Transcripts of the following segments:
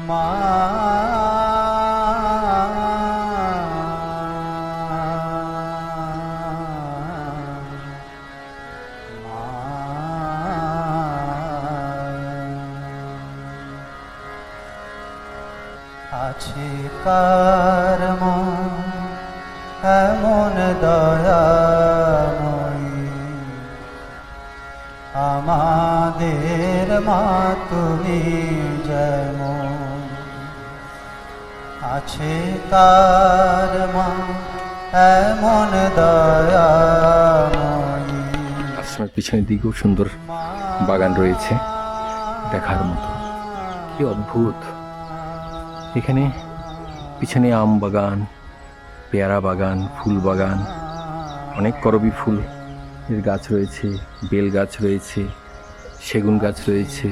মা আছে কার মা এমন দয়াময়ী, আমাদের মা তুমি যেমন। আছে কার মা এমন দয়াময়ী। আশ্রমের পিছনের দিকেও সুন্দর বাগান রয়েছে, দেখার মতো। কি অদ্ভুত! এখানে পিছনে আম বাগান, পেয়ারা বাগান, ফুল বাগান, অনেক করবী ফুল এর গাছ রয়েছে, বেল গাছ রয়েছে, সেগুন গাছ রয়েছে।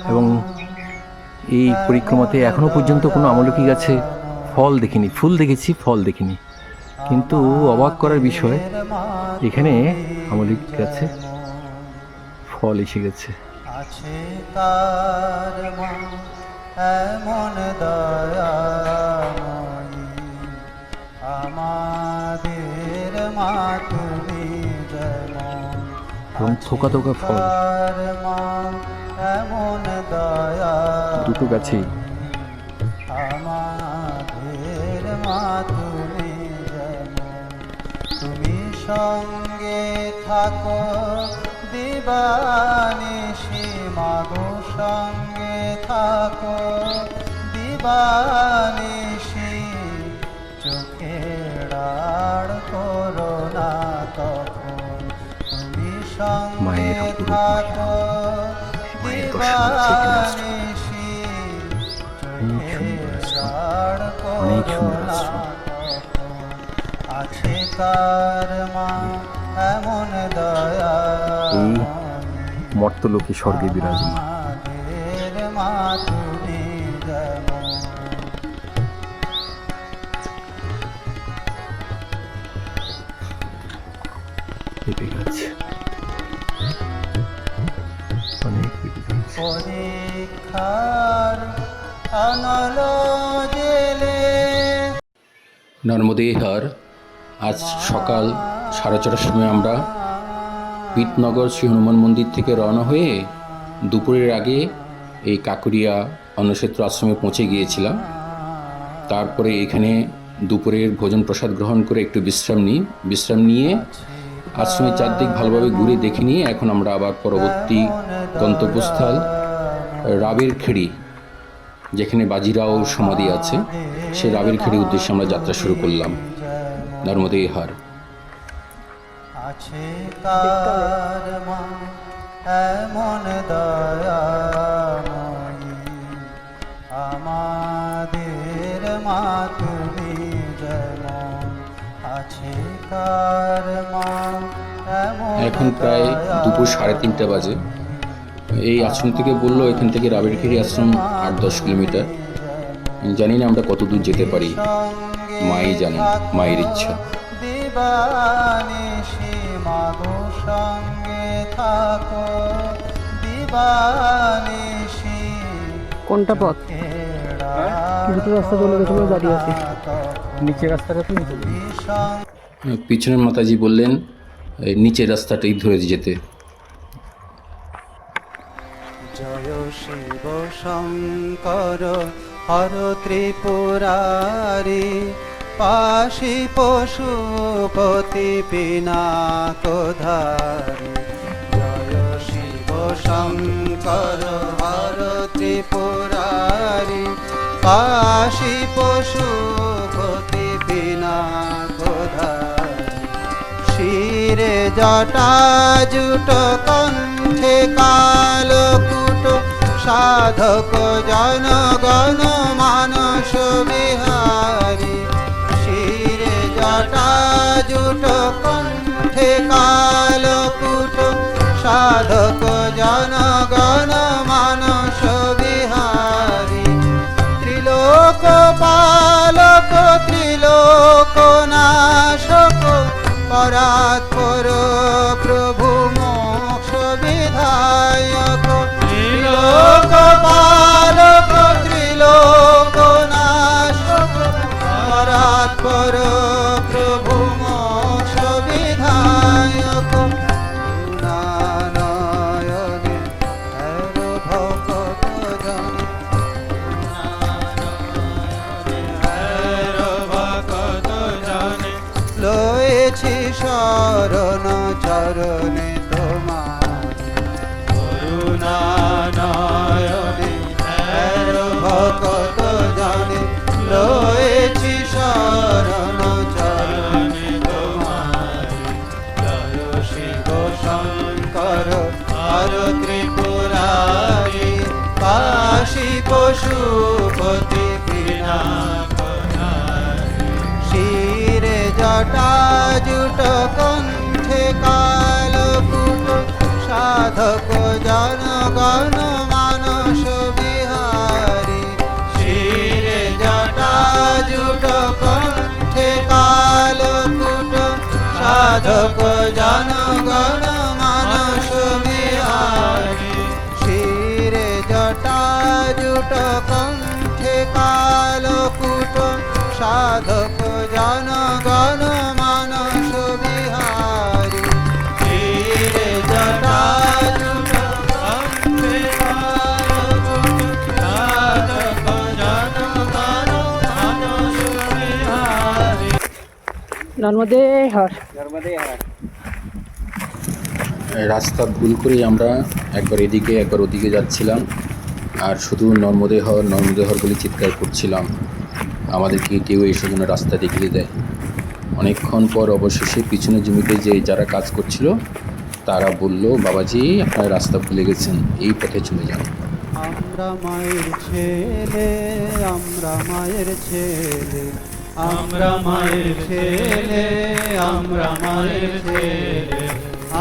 এবং এই পরিক্রমাতে এখনো পর্যন্ত কোনো আমলকি গাছে ফল দেখিনি। ফুল দেখেছি, ফল দেখিনি। কিন্তু অবাক করার বিষয়, এখানে আমলকি গাছে ফল এসে গেছে। আছে কার মা এমন দয়াময়ী, আমাদের মা তুমি যেমন। এবং থোকা থোকা ফল, মা এমন দয়া, দুটো গাছেই। আমাদের মা তুমি যেমন। তুমি সঙ্গে থাকো দিবানিশি, মাগো সঙ্গে থাকো দিবানিশি। চোখের আড় করো না তখন, তুমি সঙ্গে থাকো দিবানিশি। চোখের আড় করো না তখন। আছে কার মা এমন দয়া, এই মর্তলোকে স্বর্গে বিরাজমান। আমাদের মা তুমি যেমন। পেঁপে গাছ, অনেক পেঁপে গাছ। পরীক্ষার আনল জেলে। নর্মদেহার আজ সকাল 4:30টার সময় আমরা পিতনগর শ্রী হনুমান মন্দির থেকে রওনা হয়ে দুপুরের আগে এই কাকুরিয়া অন্নক্ষেত্র আশ্রমে পৌঁছে গিয়েছিলাম। তারপরে এখানে দুপুরের ভোজন প্রসাদ গ্রহণ করে একটু বিশ্রাম নিয়ে আশ্রমের চারদিক ভালোভাবে ঘুরে দেখে নিয়ে এখন আমরা আবার পরবর্তী গন্তব্যস্থল রাবের খেড়ি, যেখানে বাজিরাও সমাধি আছে, সেই রাবের খেড়ির উদ্দেশ্যে আমরা যাত্রা শুরু করলাম। নর্মদেহার। আছে কার মা এমন দয়াময়ী, আমাদের মা তুমি যেমন। আছে কার মা এমন। এখন প্রায় দুপুর 3:30 বাজে। এই আশ্রম থেকে বললো এখান থেকে রাবেরখেড়ি আশ্রম 8-10 কিলোমিটার। জানি না আমরা কত দূর যেতে পারি, মাই জানেন, মায়ের ইচ্ছা। দিবানিশি, মাগো সঙ্গে থাকো দিবানিশি। কোনটা পথ? দুটো রাস্তা চলে গেছিল, দাঁড়িয়ে আছে নিচের রাস্তাটা। তো পিছনের মাতাজি বললেন নিচের রাস্তাটাই ধরে যেতে। জয় শিব শঙ্কর হর ত্রিপুরারি, পাশি পশুপতি পিনাকধারী। জয় শিব শঙ্কর হর ত্রিপুরারি, পাশি পশুপতি পিনাকধারী। শিরে জটা জুট কণ্ঠে কালকুট, সাধক জনগণ মানস বিহারী। শিরে জটা জুট কণ্ঠে কালকুট, সাধক জনগণ মানস বিহারী। ত্রিলোক পালক ত্রিলোক নাশক, পরাৎপর প্রভু মোক্ষ বিধায়ক। ত্রিলোক পালক শরণ চরণে তোমার করুণা নয়নে ভকত জানে লয়েছি শরণ চরণে তোমার জয় শিব শঙ্কর হর ত্রিপুরারি কাশী পশুপতি শিরে জটা জুট কণ্ঠে কালকুট সাধক জনগণ মানস বিহারী শিরে জটা জুট কণ্ঠে কালকুট সাধক জনগণ মানস বিহারী শিরে জটা জুট কণ্ঠে কালকুট সাধক জনগণ মানস বিহারী শিরে জটা জুট কণ্ঠে কালকুট সাধক জনগণ মানস বিহারী। নর্মদে হর। রাস্তা ভুল করে আমরা একবার এদিকে একবার ওদিকে যাচ্ছিলাম, আর শুধু নর্মদে হর বলে চিৎকার করছিলাম। আমাদেরকে কেউ এসে যেন রাস্তা দেখিয়ে দেয়। অনেকক্ষণ পর অবশেষে পিছনের জমিতে যে যারা কাজ করছিল তারা বলল, বাবাজি আপনারা রাস্তা ভুলে গেছেন, এই পথে চলে যান। আমরা মায়ের ছেলে, আমরা মায়ের ছেলে, আমরা মায়ের ছেলে, আমরা মায়ের ছেলে,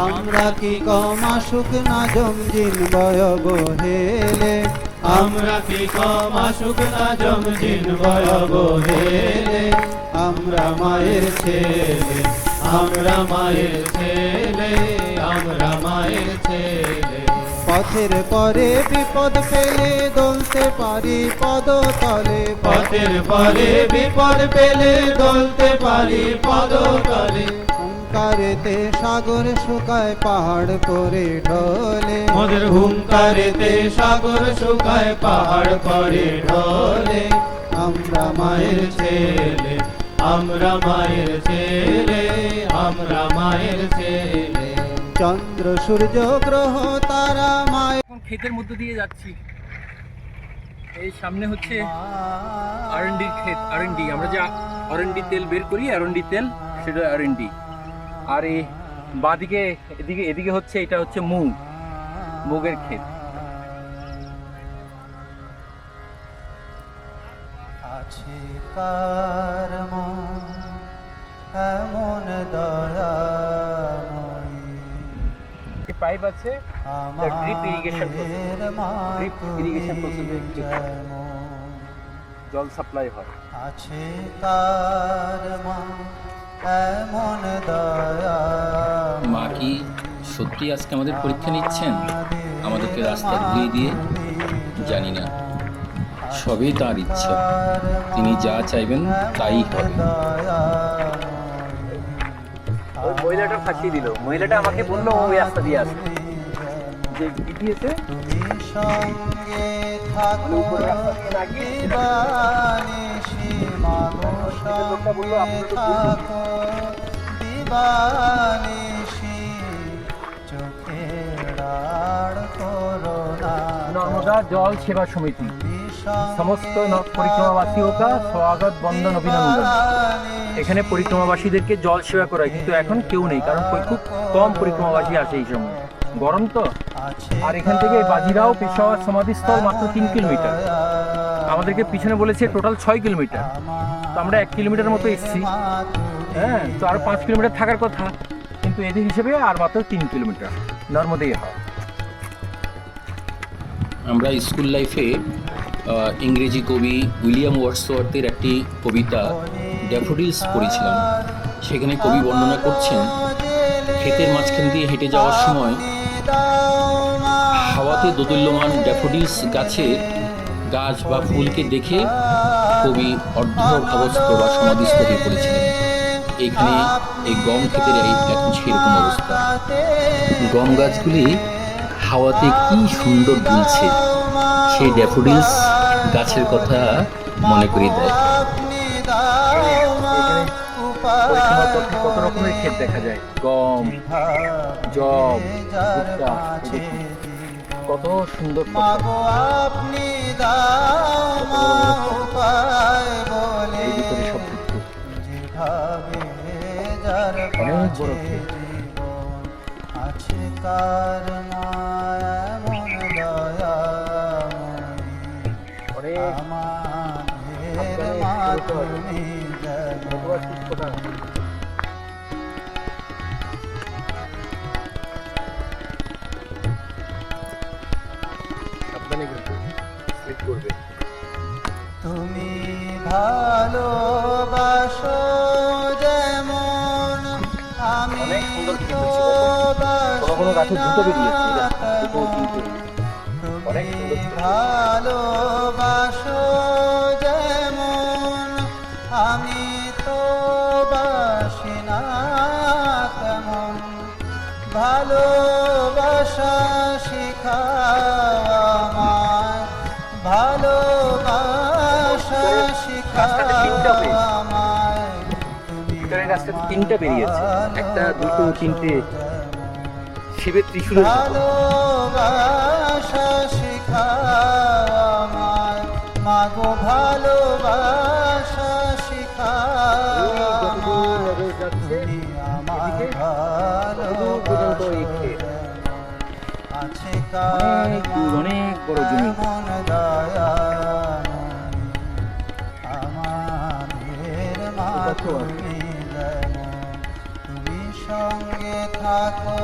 আমরা কি কম আসুক না জমজিন বয় বহেলে, আমরা কি কম আসুক না জমজিন বয় বহেলে, আমরা মায়ের ছেলে, আমরা মায়ের ছেলে, আমরা মায়ের ছেলে। পথের পরে বিপদ পেলে দলতে পারি পদতলে, পথের পরে বিপদ পেলে দলতে পারি পদতলে, হুঙ্কারেতে সাগর শুকায় পাহাড় করে ঢলে, মোদের হুঙ্কারেতে সাগর শুকায় পাহাড় করে ঢলে, আমরা মায়ের ছেলে, আমরা মায়ের ছেলে, আমরা মায়ের ছেলে। চন্দ্র সূর্য গ্রহ তারা মায়ের। এখন ক্ষেতের মধ্যে দিয়ে যাচ্ছি। এই সামনে হচ্ছে আরএনডির ক্ষেত, আরএনডি আমরা যে আরএনডি তেল বের করি, আরএনডি তেল, সেটা আরএনডি। আর এই বাঁদিকে এদিকে হচ্ছে, এটা হচ্ছে মুগের ক্ষেত। আছে কার মন এমন দয়াময়ী, পাইপ আছে, ড্রিপ ইরিগেশন জল সাপ্লাই হয়। আছে কার মন এমন দয়া। মা কি সত্যি আজকে আমাদের পরীক্ষা নিচ্ছেন, আমাদেরকে রাস্তা ভুলিয়ে দিয়ে? জানি না, সবই তার ইচ্ছা, তিনি যা চাইবেন তাই হবে। ওই মহিলাটা ফাঁসিয়ে দিল, মহিলাটা আমাকে বললো ওই রাস্তা দিয়ে আসবে, যে দিয়েছে তুমি সঙ্গে থাকো দিবানিশি, মাগো সঙ্গে থাকো দিবানিশি, চোখের আড় করো না। নর্মদা জল সেবা সমিতি সমস্ত পরিক্রমাবাসীও কা স্বাগত বন্দন অভিনন্দন। এখানে পরিক্রমাবাসীদেরকে জল সেবা করা হয়, কিন্তু এখন কেউ নেই, কারণ খুব কম পরিক্রমাবাসী আসে এই সময়, গরম তো। আর এখান থেকে বাজিরাও পেশাওয়ার সমাধিস্থল মাত্র 3 কিলোমিটার, আমাদেরকে পিছনে বলেছে টোটাল 6 কিলোমিটার, তো আমরা 1 কিলোমিটার মতো এসেছি। হ্যাঁ, তো আরও 5 কিলোমিটার থাকার কথা, কিন্তু এদের হিসেবে আর মাত্র 3 কিলোমিটার নর্মদেই হয়। আমরা স্কুল লাইফে ইংরেজি কবি উইলিয়াম ওয়ার্ডসওয়ার্থের একটি কবিতা ড্যাফোডিলস পড়েছিলাম। সেখানে কবি বর্ণনা করছেন, ক্ষেতের মাঝখান দিয়ে হেঁটে যাওয়ার সময় হাওয়াতে দোদুল্যমান ড্যাফোডিলস গাছ বা ফুলকে দেখে কবি অর্ধভাবস্থ বা সমাধিস্থ হয়ে পড়েছিলেন। এখানে এই গম ক্ষেতের এখন সেরকম অবস্থা, গম গাছগুলি হাওয়াতে কি সুন্দর দুলছে, সেই ড্যাফোডিলস গাছের কথা মনে করিয়ে দেয়। পরিক্রমার পথে কত রকমের ক্ষেত দেখা যায়, গম, জব, ভুট্টা, এই দেখুন, কত সুন্দর ফসল। মাগো আপনি দাও মা উপায় বলে এই ভিতরে সব ভুট্টা, যেভাবে যার অনেক বড় কাছে ক্ষেত। জীবন আছে কার মায়া এমন দয়াময়ী অনেক আমাদের মা তুমি যেন সাবধানে কিন্তু স্লিপ করবে। তুমি ভালোবাসো যেমন আমি অনেক সুন্দর তো ক্ষেত হচ্ছে, কোনো কোনো গাছে দুটো বেরিয়েছে, এই দেখুন, দুটো, তিনটে। অনেক তুমি সুন্দর ক্ষেত। ভালোবাসো যেমন আমি তো বাসি না তেমন ভালোবাসা শিখাও আমায় ভালোবাসা গাছটাতে তিনটা শিখাও হয়েছে। আমায় ভিতরের গাছটাতে তিনটা বেরিয়েছে, একটা, দুটো, তিনটে, শিবের ত্রিশূলের মতো। ভালোবাসা শিখাও আমায় মাগো ভালোবাসা শিখাও এই যতদূর আমায় নজর যাচ্ছে, তুমি আমার এদিকে ততদূর পর্যন্ত এই ক্ষেত। আছে কার অনেক দূর, অনেক বড় জমি। এমন দয়াময়ী আমাদের মা কত আছে? তুমি যেমন তুমি সঙ্গে থাকো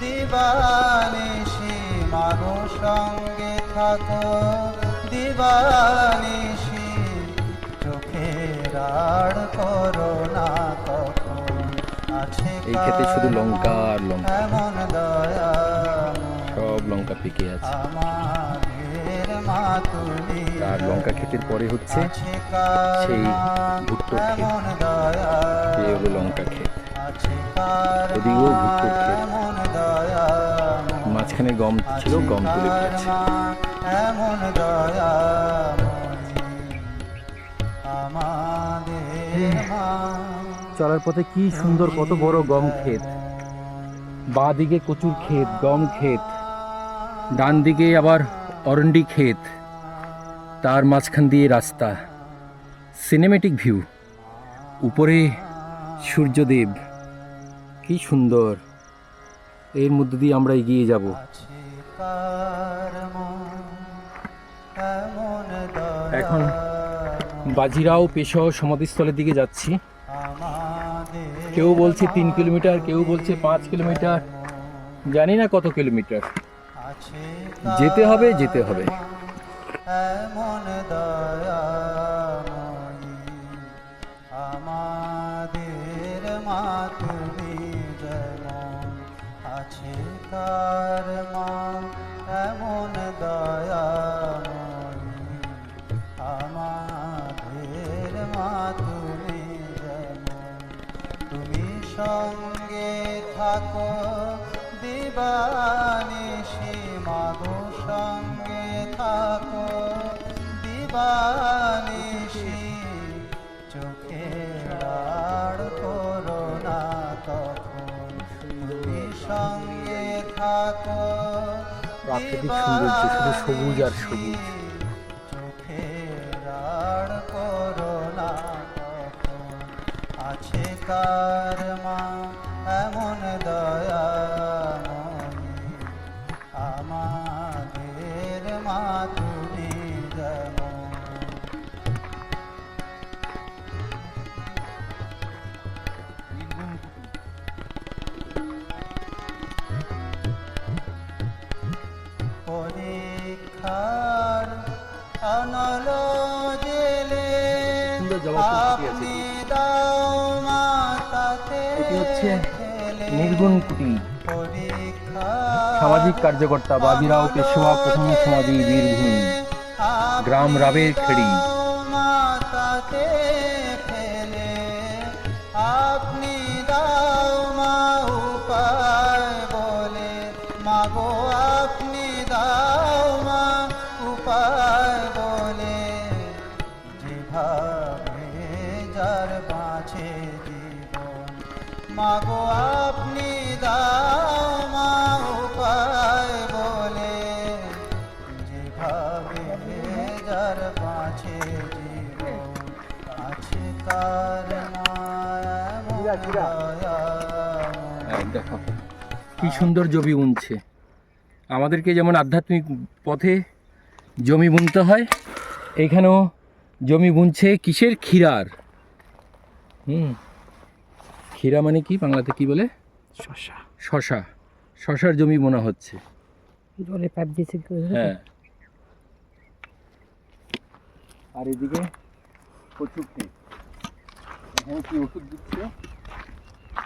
দিবানিশি মাগো সঙ্গে থাকো দিবানিশি চোখের আড় করো না কখন আছে এই ক্ষেতে শুধু কার লঙ্কা আর লঙ্কা, এমন দয়াময়ী সব লঙ্কা পেকে আছে। আমাদের মা তুমি আর লঙ্কা ক্ষেতের পরে হচ্ছে আছে কার সেই মা ভুট্টোর ক্ষেত, এমন দয়া এই হলো লঙ্কা ক্ষেত, আছে কার ওদিকেও মা ভুট্টোর ক্ষেত। এমন দয়া মাঝখানে গম ছিল, গম তুলে দিয়েছে। এমন দয়া আমাদের মা চলার পথে কি সুন্দর, কত বড় গম ক্ষেত, বাঁ দিকে কচুর ক্ষেত, গম ক্ষেত, ডান দিকে আবার অরন্ডি ক্ষেত, তার মাঝখান দিয়ে রাস্তা, সিনেমেটিক ভিউ, উপরে সূর্যদেব, কি সুন্দর। এর মধ্যে দিয়ে আমরা এগিয়ে যাব। আছে কার মা এমন দয়া এখন বাজিরাও পেশোয়া সমাধিস্থলের দিকে যাচ্ছি। আমাদের কেউ বলছে 3 কিলোমিটার, কেউ বলছে 5 কিলোমিটার, জানি না কত কিলোমিটার। আছে যেতে হবে, যেতে হবে। এমন দয়াময়ী আমাদের মা তুমি যেমন আছে কার মা এমন দয়াময়ী আমাদের মা তুমি যেমন তুমি সঙ্গে থাকো দিবানিশি মাগো সঙ্গে থাকো দিবানিশি চোখের আড় করো না তখন তুমি সঙ্গে থাকো প্রাকৃতিক সৌন্দর্য, শুধু সবুজ আর সবুজ। চোখের আড় করো না তখন আছে কার মা এমন দয়াময়ী আমাদের মা তুমি যেমন পরীক্ষার অনল জেলে সুন্দর জবা ফুল ফুটে আছে। আপনি দাও মাতাতে এটি হচ্ছে ঠেলে। নির্গুণ কুটি, পরীক্ষার সামাজিক কার্যকর্তা বাজিরাও পেশোয়া প্রথম সমাধি বীরভূমি, গ্রাম রাবের খেড়ি। মাতাতে ফেলে আপনি দাও মা উপায় বলে মাগো আপনি দাও মা উপায় বলে যেভাবে যার বাঁচে মাগো আপনি দাও মা উপায় বলে, যেভাবে যার পাছে জীবন আছে তার দেখো কি সুন্দর জমি বুনছে। আমাদেরকে যেমন আধ্যাত্মিক পথে জমি বুনতে হয়, এখানেও জমি বুনছে কিসের? ক্ষীরার। ক্ষীরা মানে কি বাংলাতে কি বলে? শশা। শশা। শশার জমি বোনা হচ্ছে। জলে পাইপ দিয়েছে। হ্যাঁ। আর এদিকে কচু ক্ষেত, এখানে কি ওষুধ দিচ্ছে?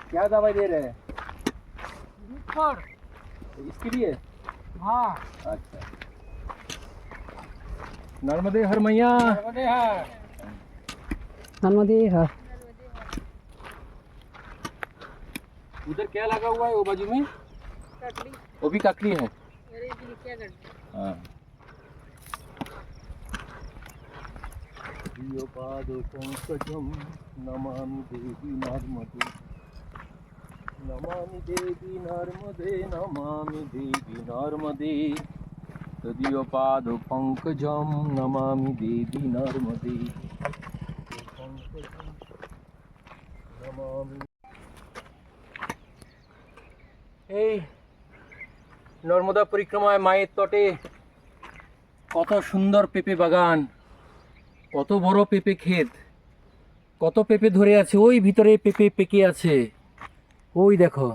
क्या दवाई दे रहे हैं? इसके लिए? हाँ। अच्छा। नर्मदे हर मैया। नर्मदे हर। उधर क्या लगा हुआ है वो बाजू में? ककड़ी। वो भी ककड़ी है। अरे ये क्या करते? हाँ। दियो पादो पंकजम नमामि देवी नर्मदे, नमामि देवी नर्मदे, नमामि देवी नर्मदे, तदीय पादो पंकजम नमामि देवी नर्मदे, पंकजम नमामि। এই নর্মদা পরিক্রমায় মায়ের তটে কত সুন্দর পেঁপে বাগান, কত বড় পেঁপে ক্ষেত, কত পেঁপে ধরে আছে। ওই ভিতরে পেঁপে পেকে আছে, ওই দেখো।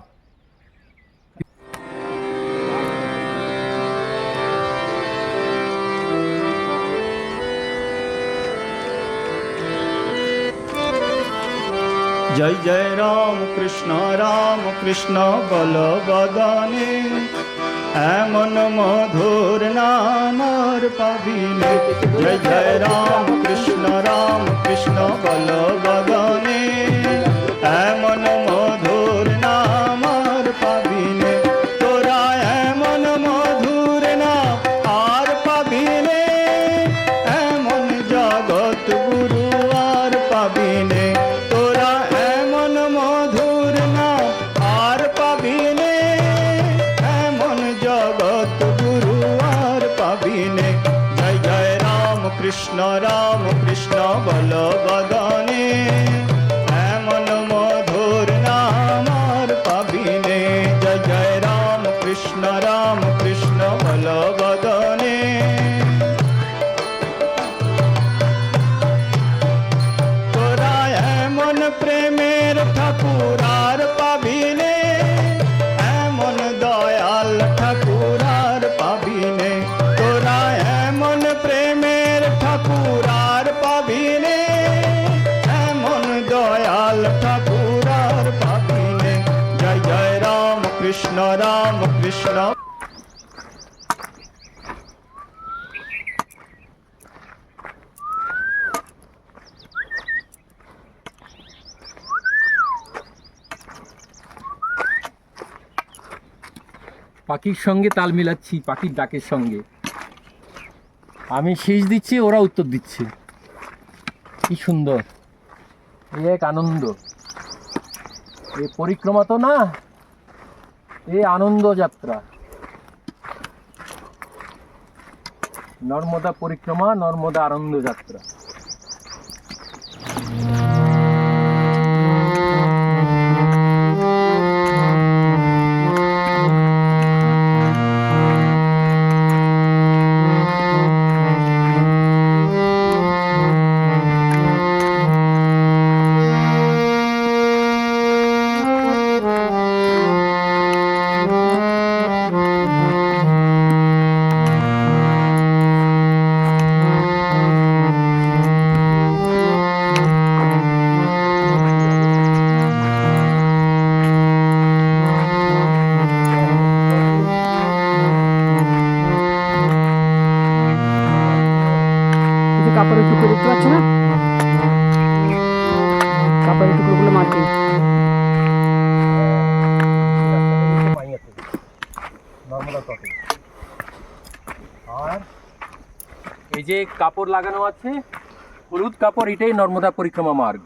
जय जय राम कृष्ण बल बदने, एमन मधुर नामर पाबिने। जय जय राम कृष्ण बल बदने, एमन मधुर नामर पाबिने। तोरा एमन मधुर नाम आर पाबिने, एमन जगत गुरु आर पाबिने। तोरा एमन मधुर नाम आर पाबिने, एमन जगत गुरु आर पाबिने। जय जय राम कृष्ण बल बदने, एमन मधुर नाम आर पाबिने। जय जय राम कृष्ण बल बदने। तोरा एमन प्रेमेर ठाकुरार पाबिने, एमन दयाल ठाकुरार पाबिने। तोरा एमन प्रेमेर ठाकुरार पाबिने, एमन दयाल ठाकुरार पाबिने। जय जय राम कृष्ण পাখির সঙ্গে তাল মিলাচ্ছি, পাখির ডাকের সঙ্গে। আমি শীষ দিচ্ছি, ওরা উত্তর দিচ্ছে। কি সুন্দর, এই এক আনন্দ। এই পরিক্রমা তো না, এই আনন্দ যাত্রা। নর্মদা পরিক্রমা, নর্মদা আনন্দ যাত্রা। কাপড়ের টুকরো দেখতে পাচ্ছ না? কাপড়ের টুকরোগুলো মার্কিং। নর্মদা তটে। আর এই যে কাপড় লাগানো আছে, হলুদ কাপড়, এটাই নর্মদা পরিক্রমা মার্গ।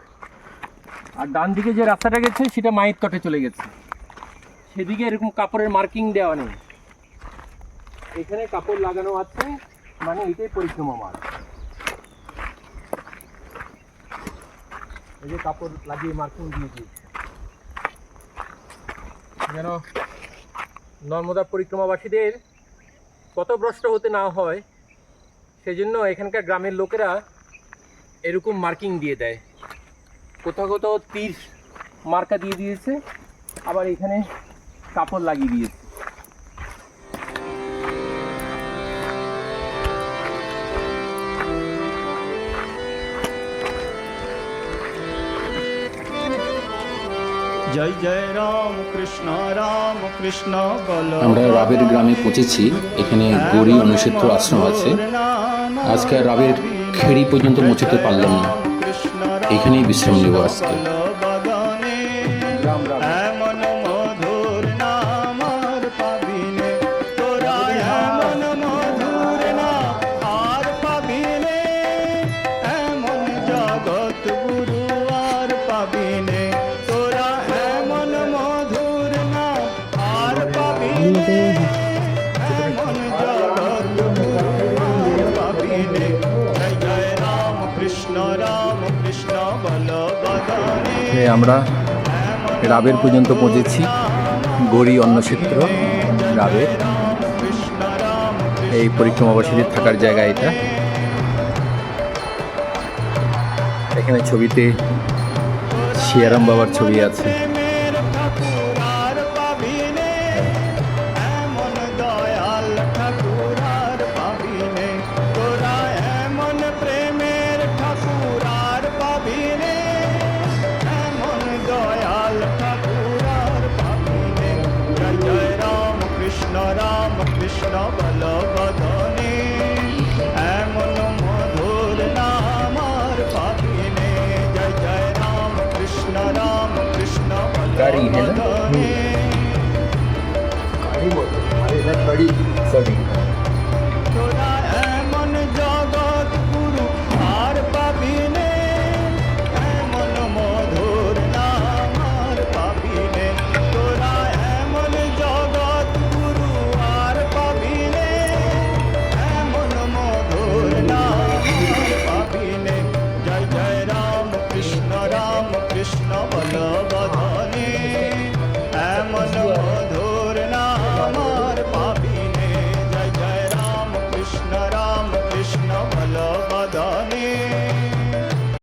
আর ডান দিকে যে রাস্তাটা গেছে সেটা মায়ের তটে চলে গেছে, সেদিকে এরকম কাপড়ের মার্কিং দেওয়া নেই, এখানে কাপড় লাগানো আছে, মানে এটাই পরিক্রমা মার্গ। এই যে কাপড় লাগিয়ে মার্কিং দিয়ে দিয়েছে যেন নর্মদা পরিক্রমাবাসীদের পথভ্রষ্ট হতে না হয়, সেজন্য এখানকার গ্রামের লোকেরা এরকম মার্কিং দিয়ে দেয়। কোথাও কোথাও তীর মার্কা দিয়ে দিয়েছে, আবার এখানে কাপড় লাগিয়ে দিয়েছে। জয় জয় রাম কৃষ্ণ বল। আমরা রাবের গ্রামে পৌঁছেছি। এখানে গৌরী অনুক্ষেত্র আশ্রম আছে। আজকে আর রাবের খেড়ি পর্যন্ত পৌঁছতে পারলাম না, এখানেই বিশ্রাম নেব আজকে। এমন মধুর নাম আর পাবিনে, তোরা এমন মধুর নাম আর পাবিনে, এমন জগৎ গুরু আর পাবিনে, তোরা এমন মধুর নাম আর পাবিনে, এমন জগৎ গুরু আর পাবিনে। জয় জয় রাম কৃষ্ণ বল বদনে। আমরা রাবের পর্যন্ত পৌঁছেছি, গৌরী অন্নক্ষেত্র রাবের। এই পরিক্রমাবাসীদের থাকার জায়গা এটা। এখানে ছবিতে শিয়ারাম বাবার ছবি আছে। এমন দয়াল ঠাকুর আর পাবিনে, তোরা এমন প্রেমের ঠাকুর আর পাবিনে, এমন দয়াল ঠাকুর আর পাবিনে। জয় জয় রাম কৃষ্ণ বল বদনে, এমন মধুর নাম আর পাবিনে। জয় জয় রাম কৃষ্ণ বল গাড়ি है ना? বদনে। सॉरी